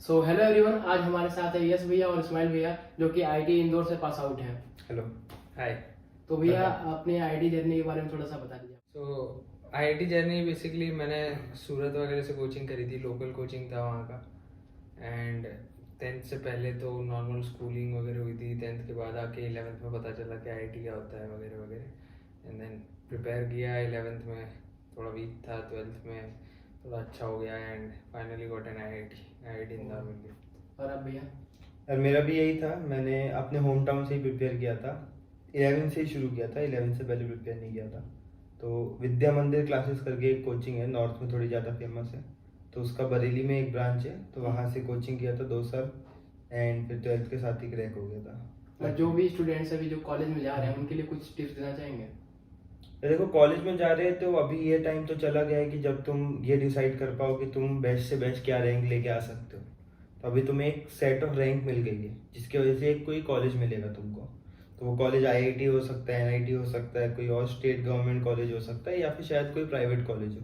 So hello everyone, आज हमारे साथ है यश भैया और इस्माइल भैया जो कि आईटी इंदौर से पास आउट हैं। हेलो। हाय। तो भैया अपने आईटी जर्नी के बारे में थोड़ा सा बता दीजिए। सो आईआईटी जर्नी बेसिकली मैंने सूरत वगैरह से कोचिंग करी थी, लोकल कोचिंग था वहाँ का। एंड 10th से पहले तो नॉर्मल स्कूलिंग वगैरह हुई थी। 10th के बाद आके 11th में पता चला कि आईआईटी क्या होता है वगैरह वगैरह। एंड देन प्रिपेयर किया। 11th में थोड़ा वीक था, 12th में थोड़ा अच्छा हो गया and finally got an IIT Indore मिल गया। और अब भैया? और मेरा भी यही था, मैंने अपने होम टाउन से ही प्रिपेयर किया था। 11 से ही शुरू किया था, 11 से पहले प्रिपेयर नहीं किया था। तो विद्या मंदिर क्लासेस करके एक कोचिंग है, नॉर्थ में थोड़ी ज़्यादा फेमस है, तो उसका बरेली में एक ब्रांच है, तो वहाँ से कोचिंग किया था 2 साल। एंड फिर 12th के साथ ही क्रैक हो गया था। और जो भी स्टूडेंट्स अभी जो कॉलेज में जा रहे हैं उनके लिए कुछ टिप्स देना चाहेंगे? देखो, कॉलेज में जा रहे हैं तो अभी ये टाइम तो चला गया है कि जब तुम ये डिसाइड कर पाओ कि तुम बेस्ट से बेस्ट क्या रैंक लेके आ सकते हो। तो अभी तुम्हें एक सेट ऑफ रैंक मिल गई है जिसकी वजह से एक कोई कॉलेज मिलेगा तुमको। तो वो कॉलेज आईआईटी हो सकता है, एनआईटी हो सकता है, कोई और स्टेट गवर्नमेंट कॉलेज हो सकता है, या फिर शायद कोई प्राइवेट कॉलेज हो।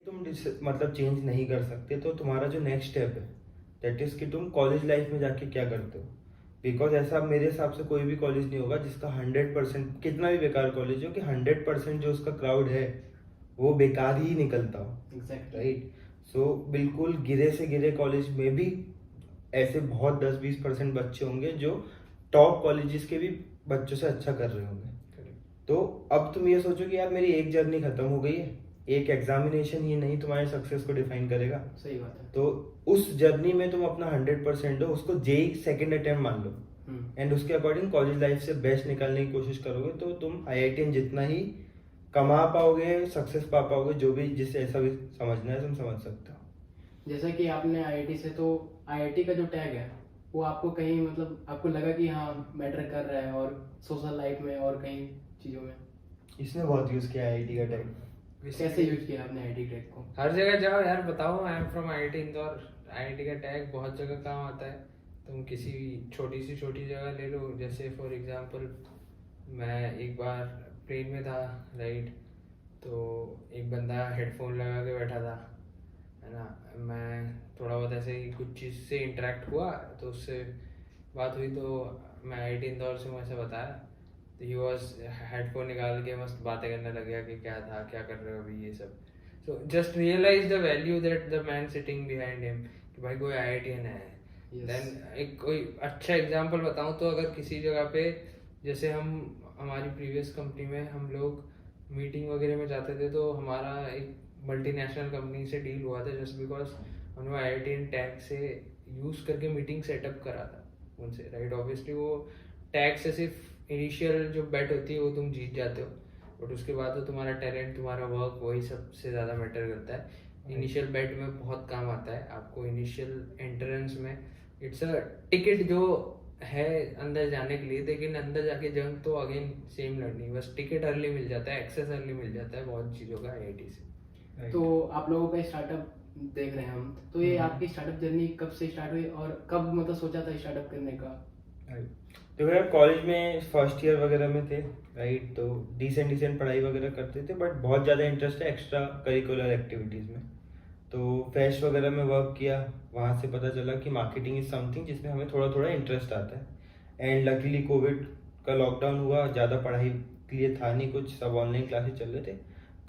तुम मतलब चेंज नहीं कर सकते, तो तुम्हारा जो नेक्स्ट स्टेप है दैट इज कि तुम कॉलेज लाइफ में जाके क्या करते हो। बिकॉज ऐसा मेरे हिसाब से कोई भी कॉलेज नहीं होगा जिसका 100%, कितना भी बेकार कॉलेज हो, कि 100% जो उसका क्राउड है वो बेकार ही निकलता हो। एग्जैक्टली। राइट। सो बिल्कुल गिरे से गिरे कॉलेज में भी ऐसे बहुत 10-20% बच्चे होंगे जो टॉप कॉलेजेस के भी बच्चों से अच्छा कर रहे होंगे। तो अब तुम ये सोचो कि यार मेरी एक जर्नी खत्म हो गई है, एक एग्जामिनेशन ही नहीं तुम्हारे सक्सेस को डिफाइन करेगा। सही बात है। तो उस जर्नी में तुम अपना 100% दो, उसको जेई सेकंड अटेम्प्ट मान लो, एंड उसके अकॉर्डिंग कॉलेज लाइफ से बेस्ट निकालने की कोशिश करोगे तो तुम आईआईटी जितना ही कमा पाओगे, सक्सेस पा पाओगे, जो भी जिससे ऐसा भी समझना है तुम समझ सकते हो। जैसा कि आपने आईआईटी से, तो आईआईटी का जो टैग है वो आपको कहीं मतलब आपको लगा कि हाँ मैटर कर रहा है और सोशल लाइफ में और कहीं चीज़ों में? इसने बहुत यूज किया आईआईटी का टैग। कैसे यूज किया आपने आईआईटी टैग को? हर जगह जाओ यार, बताओ I am from IIT Indore. IIT का टैग बहुत जगह काम आता है। तुम किसी भी छोटी सी छोटी जगह ले लो, जैसे फॉर एग्जांपल मैं एक बार प्लेन में था, राइट। तो एक बंदा हेडफोन लगा के बैठा था, है ना। मैं थोड़ा बहुत ऐसे ही कुछ चीज़ से इंटरेक्ट हुआ, तो उससे बात हुई, तो मैं आईआईटी इंदौर से वैसे बताया, तो ही वॉज हेडफोन निकाल के मस्त बातें करने लग गया कि क्या था, क्या कर रहे हो अभी, ये सब। So just realise the value that the man sitting behind him, कि भाई कोई आईआईटीएन है। देन एक कोई अच्छा एग्जांपल बताऊं तो, अगर किसी जगह पे, जैसे हमारी प्रीवियस कंपनी में हम लोग मीटिंग वगैरह में जाते थे, तो हमारा एक मल्टीनेशनल कंपनी से डील हुआ था जस्ट बिकॉज उन्होंने आईआईटीएन टैग से यूज़ करके मीटिंग सेटअप करा था उनसे, राइट। ऑब्वियसली वो टैग से सिर्फ इनिशियल जो बेट होती है वो तुम जीत जाते हो, बट उसके बाद तो तुम्हारा टैलेंट, तुम्हारा वर्क, वही सबसे ज़्यादा मैटर करता है। इनिशियल बेट में बहुत काम आता है आपको। इनिशियल एंट्रेंस में इट्स अ टिकट जो है अंदर जाने के लिए, लेकिन अंदर जाके जंग तो अगेन सेम लड़नी, बस टिकट अर्ली मिल जाता है, एक्सेस अर्ली मिल जाता है बहुत चीज़ों का आईआईटी से। तो आप लोगों का स्टार्टअप देख रहे हैं हम, तो ये आपकी स्टार्टअप जर्नी कब से स्टार्ट हुई और कब मतलब सोचा था स्टार्टअप करने का? देखो यार, कॉलेज में फर्स्ट ईयर वगैरह में थे, राइट। तो डिसेंट पढ़ाई वगैरह करते थे, बट बहुत ज़्यादा इंटरेस्ट है एक्स्ट्रा करिकुलर एक्टिविटीज़ में। तो फेस्ट वगैरह में वर्क किया, वहाँ से पता चला कि मार्केटिंग इज़ समथिंग जिसमें हमें थोड़ा थोड़ा इंटरेस्ट आता है। एंड लकीली कोविड का लॉकडाउन हुआ, ज़्यादा पढ़ाई के लिए था नहीं कुछ, सब ऑनलाइन क्लासेस चल रहे थे।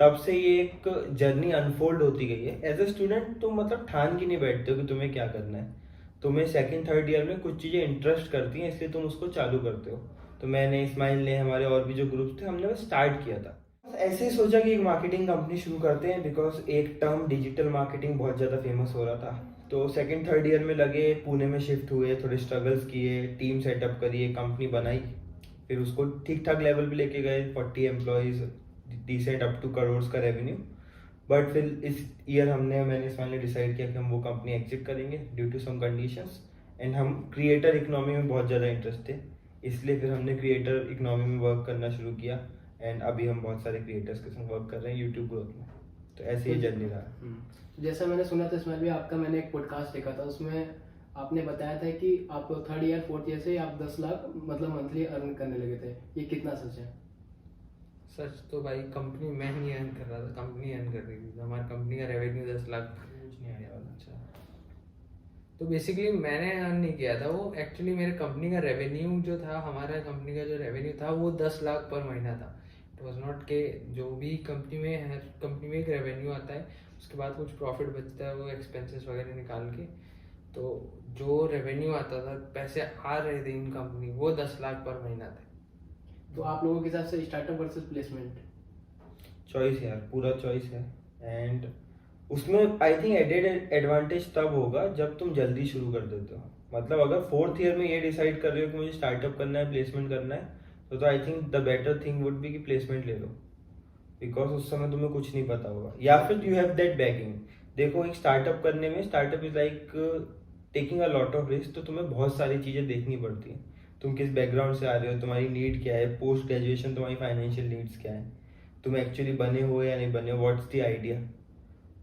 तब से ये एक जर्नी अनफोल्ड होती गई है। एज ए स्टूडेंट तुम मतलब ठान के नहीं बैठते हो कि तुम्हें क्या करना है, तुम्हें सेकंड थर्ड ईयर में कुछ चीज़ें इंटरेस्ट करती हैं, इसलिए तुम उसको चालू करते हो। तो मैंने, इस्माइल ने, हमारे और भी जो ग्रुप थे, हमने वो स्टार्ट किया था। ऐसे ही सोचा कि एक मार्केटिंग कंपनी शुरू करते हैं, बिकॉज एक टर्म डिजिटल मार्केटिंग बहुत ज़्यादा फेमस हो रहा था। तो सेकंड थर्ड ईयर में लगे, पुणे में शिफ्ट हुए, थोड़े स्ट्रगल्स किए, टीम सेटअप करी, कंपनी बनाई, फिर उसको ठीक ठाक लेवल पे लेके गए, 40 employees, decent up to crore का रेवेन्यू। बट फिर इस ईयर मैंने इस्माइल ने डिसाइड किया कि हम वो कंपनी एग्जिट करेंगे due to some conditions. And हम क्रिएटर इकोनॉमी में बहुत ज़्यादा इंटरेस्ट थे, इसलिए फिर हमने क्रिएटर इकोनॉमी में वर्क करना शुरू किया। एंड अभी हम बहुत सारे क्रिएटर्स के साथ वर्क कर रहे हैं यूट्यूब ग्रोथ में। तो ऐसे ही जर्नी रहा। जैसा मैंने सुना था इसमें भी आपका, मैंने एक पॉडकास्ट देखा था, उसमें आपने बताया था कि आप थर्ड ईयर फोर्थ ईयर से आप 10 लाख मतलब मंथली अर्न करने लगे थे। ये कितना सच है? सच तो भाई कंपनी मैं नहीं अर्न कर रहा था, कंपनी अर्न कर रही थी। हमारी कंपनी का रेवेन्यू 10 लाख कुछ नहीं आने वाला। अच्छा। तो बेसिकली मैंने अर्न नहीं किया था, वो एक्चुअली मेरे कंपनी का रेवेन्यू जो था, हमारा कंपनी का जो रेवेन्यू था वो 10 लाख पर महीना था। इट वॉज नॉट के जो भी कंपनी में, हर कंपनी में एक रेवेन्यू आता है, उसके बाद कुछ प्रॉफिट बचता है वो एक्सपेंसेस वगैरह निकाल के, तो जो रेवेन्यू आता था, पैसे आ रहे थे इन कंपनी, वो 10 लाख पर महीना थे। तो आप लोगों के हिसाब से स्टार्टअप वर्सेस प्लेसमेंट? चॉइस यार, पूरा चॉइस है। एंड उसमें आई थिंक एडेड एडवांटेज तब होगा जब तुम जल्दी शुरू कर देते हो। मतलब अगर 4th ईयर में ये डिसाइड कर रहे हो कि मुझे स्टार्टअप करना है, प्लेसमेंट करना है, तो I think the better thing would be कि प्लेसमेंट ले लो, बिकॉज उस समय तुम्हें कुछ नहीं पता होगा, या फिर यू हैव दैट बैकिंग। देखो एक स्टार्टअप करने में, startup is like taking a lot of risk, तो तुम्हें बहुत सारी चीज़ें देखनी पड़ती हैं। तुम किस बैकग्राउंड से आ रहे हो, तुम्हारी नीड क्या है, पोस्ट ग्रेजुएशन तुम्हारी फाइनेंशियल नीड्स क्या है, तुम एक्चुअली बने हो या नहीं बने हो, व्हाट्स द आइडिया।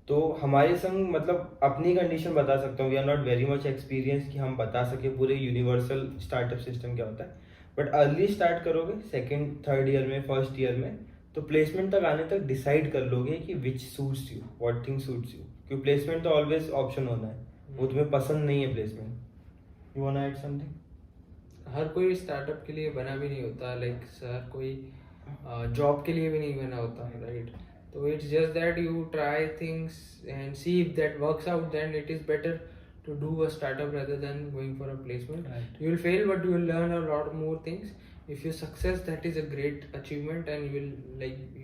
तो हमारे संग मतलब अपनी कंडीशन बता सकता हूँ, we are not very much experience कि हम बता सके पूरे यूनिवर्सल स्टार्टअप सिस्टम क्या होता है। बट अर्ली स्टार्ट करोगे 2nd 3rd ईयर में, 1st ईयर में, तो प्लेसमेंट तक आने तक डिसाइड कर लोगे कि which suits you, what thing suits you. क्योंकि प्लेसमेंट तो ऑलवेज ऑप्शन होना है, वो तुम्हें पसंद नहीं है placement. You want add something? हर कोई स्टार्टअप के लिए बना भी नहीं होता, लाइक हर कोई जॉब के लिए भी नहीं बना होता, राइट? तो it's just that you try things and see if that works out, then it is better to do a startup rather than going for a placement. Right. You will fail, but you will learn a lot more things. If you success, that is a great achievement, and you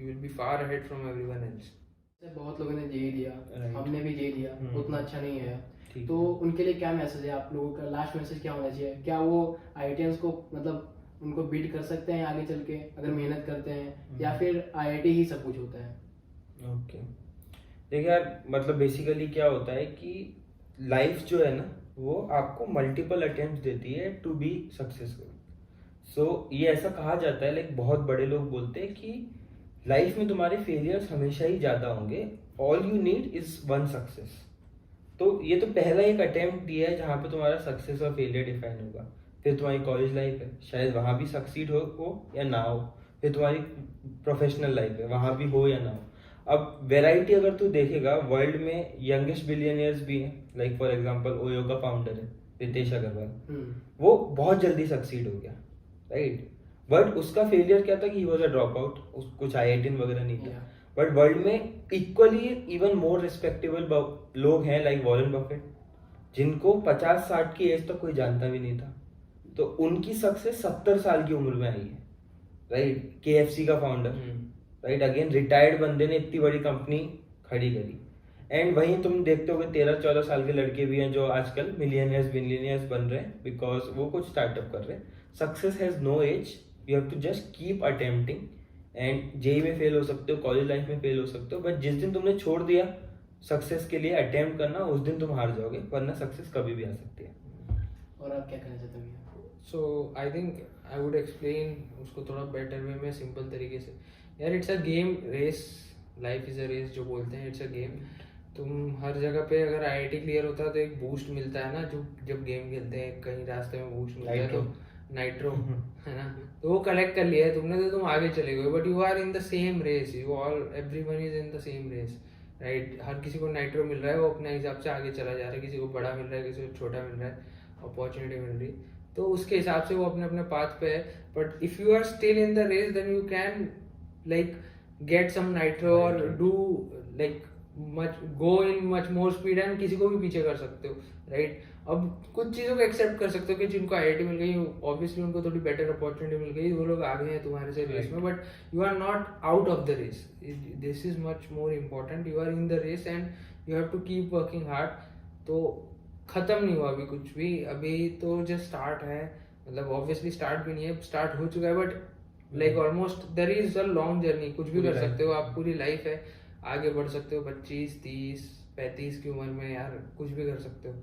will be far ahead from everyone else. बहुत लोगों ने यही दिया, Right. हमने भी यही दिया, उतना अच्छा नहीं है। ठीक तो है। उनके लिए क्या मैसेज है आप लोगों का? लास्ट मैसेज क्या होना चाहिए? क्या वो आईआईटीएंस को मतलब उनको बीट कर सकते हैं आगे चल के अगर मेहनत करते हैं, या फिर आईआईटी ही सब कुछ होता है? ओके, देखिए यार, मतलब बेसिकली क्या होता है कि लाइफ जो है ना, वो आपको मल्टीपल अटेम्प्ट देती है टू बी सक्सेसफुल। सो ये ऐसा कहा जाता है, लाइक बहुत बड़े लोग बोलते हैं कि लाइफ में तुम्हारे फेलियर्स हमेशा ही ज्यादा होंगे, all you need is one success. तो ये तो पहला एक अटेम्प्ट दिया है जहाँ पे तुम्हारा सक्सेस और फेलियर डिफाइन होगा। फिर तुम्हारी कॉलेज लाइफ है, शायद वहाँ भी सक्सीड हो या ना हो। फिर तुम्हारी प्रोफेशनल लाइफ है, वहाँ भी हो या ना हो। अब वेराइटी अगर तू देखेगा, वर्ल्ड में यंगेस्ट बिलियनियर्स भी हैं, लाइक फॉर एग्जांपल ओयो का फाउंडर है रितेश अग्रवाल, वो बहुत जल्दी सक्सीड हो गया, राइट? बट उसका फेलियर क्या था कि he was a drop out, कुछ आईआईटी वगैरह नहीं था। बट वर्ल्ड में इक्वली इवन मोर रिस्पेक्टेबल लोग हैं, लाइक वॉरेन बफेट, जिनको 50-60 की एज तक कोई जानता भी नहीं था, तो उनकी सक्सेस 70 साल की उम्र में आई है, राइट? केएफसी का फाउंडर, राइट, अगेन रिटायर्ड बंदे ने इतनी बड़ी कंपनी खड़ी करी। एंड वहीं तुम देखते हो कि 13-14 साल के लड़के भी हैं जो आजकल मिलियनियर्स बन रहे हैं, बिकॉज वो कुछ स्टार्टअप कर रहे हैं। Success has no age, you have to just keep attempting. And JEE में फेल हो सकते हो, कॉलेज लाइफ में फेल हो सकते हो, बट जिस दिन तुमने छोड़ दिया सक्सेस के लिए अटेम्प्ट करना, उस दिन तुम हार जाओगे, वरना सक्सेस कभी भी आ सकती है। और आप क्या कहना चाहते हो? So I think I would explain उसको थोड़ा बेटर वे में, सिंपल तरीके से। यार it's a game, race, life is a race जो बोलते हैं, इट्स अ गेम। तुम हर जगह पे अगर आईआईटी क्लियर होता है तो एक बूस्ट मिलता है ना, जो जब गेम खेलते हैं कहीं रास्ते में बूस्ट मिलता है, तो नाइट्रो है ना, तो वो कलेक्ट कर लिया है तुमने, तो तुम आगे चले गए। But you are in the same race, you all everyone is in the same race, right? हर किसी को नाइट्रो मिल रहा है, वो अपने हिसाब से आगे चला जा रहा है, किसी को बड़ा मिल रहा है, किसी को छोटा मिल रहा है, अपॉर्चुनिटी मिल रही, तो उसके हिसाब से वो अपने अपने पाथ पे है। But if you are still in the race, then you can like get some nitro और do like go in much more speed, and किसी को भी पीछे कर सकते हो, राइट? अब कुछ चीज़ों को एक्सेप्ट कर सकते हो कि जिनको आईआईटी मिल गई, ऑब्वियसली उनको थोड़ी बेटर अपॉर्चुनिटी मिल गई, वो लोग आगे हैं तुम्हारे से रेस में, but you are not out of the race. This is much more important, you are in the race and you have to keep working hard. तो खत्म नहीं हुआ अभी कुछ भी, अभी तो जस्ट स्टार्ट है, मतलब ऑब्वियसली स्टार्ट भी नहीं है, स्टार्ट हो चुका है, but like almost there is a long journey. कुछ भी कर सकते हो आप, पूरी लाइफ है, आगे बढ़ सकते हो 25, 30, 35 की उम्र में, यार कुछ भी कर सकते हो।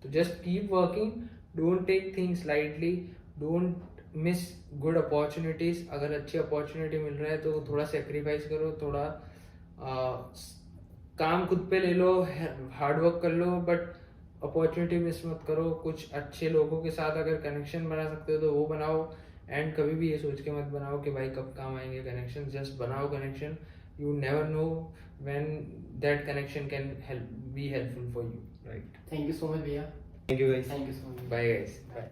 तो just keep working, don't take things lightly, don't miss good opportunities. अगर अच्छी अपॉर्चुनिटी मिल रहा है तो थोड़ा सेक्रीफाइस करो, थोड़ा काम खुद पे ले लो, हार्ड वर्क कर लो, बट अपॉर्चुनिटी मिस मत करो। कुछ अच्छे लोगों के साथ अगर कनेक्शन बना सकते हो तो वो बनाओ, एंड कभी भी ये सोच के मत बनाओ कि भाई कब काम आएंगे कनेक्शन। जस्ट बनाओ connection, you never know when that connection can be helpful for you, right? Thank you so much भैया। Thank you guys. Thank you so much. Bye guys, bye.